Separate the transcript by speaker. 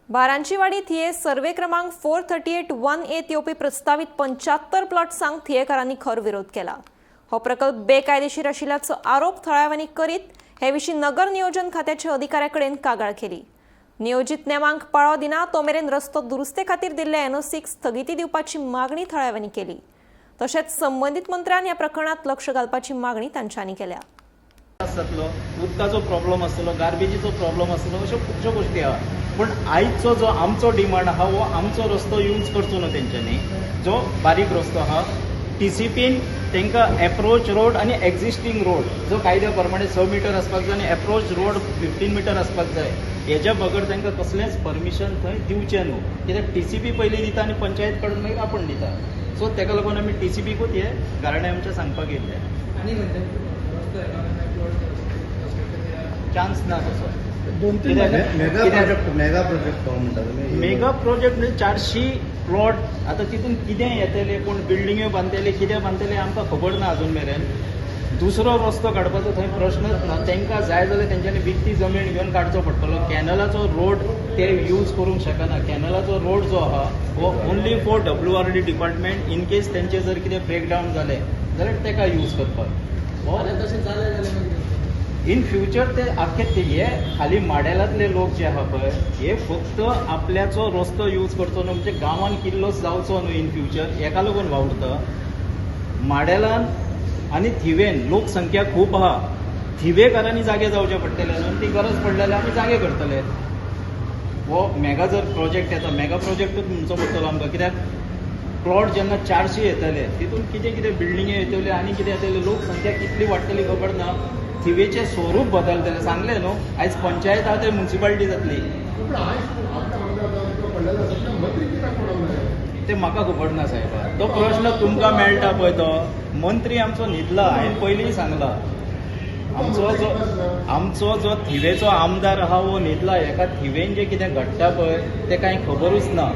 Speaker 1: बारांचीवाडी थिये सर्वे क्रमांक 438-1A येवपी प्रस्तावित 75 प्लॉट्सांक थियेकारांनी खर विरोध केला। हो प्रकल्प बेकायदेशीर आशिल्ल्याचो आरोप थळाव्यांनी करीत हे विशीं नगर नियोजन खात्याच्या अधिकाऱ्याकडेन कागाळ केली। नियोजित नेमांक पाळो दिना तो मेरेन रस्तो दुरुस्ते खातीर दिल्ले एनओसीक स्थगिती दिवपाची मागणी थळाव्यांनी केली। तशेंच संबंधित मंत्र्यान ह्या प्रकरणात लक्ष घालपाची मागणी तांच्यांनी केल्या।
Speaker 2: उदकाचो प्रॉब्लेम आसलो, गार्बेजीचो प्रॉब्लेम आसलो, अश्यो खुबश्यो गोष्टी आहा। पण आयजचो जो आमचो डिमांड आहा वो आमचो रस्तो यूज करचो न्हू तेंच्यांनी, जो बारीक रस्तो आहा टीसीपीन तांकां एप्रोच रोड आनी एक्झिस्टींग रोड जो कायद्या प्रमाणे 6 मीटर आसपाक जाय आनी एप्रोच रोड 15 मीटर आसपाक जाय, हेज्या बगर तांकां कसलेंच परमिशन थंय दिवचें न्हू। कित्याक टीसीपी पयलीं दिता आनी पंचायत कडून मागीर आपण दिता। सो तेका लागून आमी टीसीपीकूच हे गाराणें आमच्या सांगपाक येयल्ले। चान्स ना तसो। मेगा प्रोजेक्ट म्हणजे 400 प्लॉट आता तितून कितें येतले, कोण बिल्डिंग्यो बांदतले, कितें बांदतले आमकां खबर ना अजून मेरेन। दुसरो रस्तो काडपाचो थंय प्रश्नच ना। तांकां जाय जाल्यार तेंच्यांनी विकती जमीन घेवन काडचो पडटलो। कॅनलाचो रोड ते यूज करूंक शकना। कॅनलाचो रोड जो आहा हो only for WRD department in case तेंचे जर कितें ब्रेकडावन जालें जाल्यार तेका यूज करपाक।
Speaker 3: तशें जालें जाल्यार
Speaker 2: इन फ्युचर ते आख्खे हे खाली माडेलांतले लोक जे आहा पळय हे फक्त आपल्याचो रस्तो यूज करचो न्हू, म्हणजे गांवांत किल्लोच जावचो न्हू इन फ्युचर, हेका लागून वावुरता। माडेलान आनी थिवेन लोकसंख्या खूब आहा, थिवेकारांनी जागे जावचे पडटले न्हू, ती गरज पडली जाल्यार आमी जागे करतले। हो मेगा जर प्रोजेक्ट येता, मेगा प्रोजेक्टूच म्हणचो पडटलो आमकां, कित्याक प्लॉट जेन्ना 400 येतले तितून कितें कितें बिल्डिंगे येतल्यो आनी कितें येतलें, लोकसंख्या कितली वाडटली खबर ना। थिवेचें स्वरूप बदलतलें, सांगलें न्हू, आयज पंचायत आहा थंय म्युन्सिपालिटी जातली। ते म्हाका खबर ना साहेबा, तो प्रश्न तुमकां मेळटा पळय तो मंत्री आमचो न्हिदला। हांवें पयलीं सांगलां आमचो जो थिवेचो आमदार आहा वो न्हिदला। हेका थिवेन जें कितें घडटा पळय तें कांय खबरूच ना।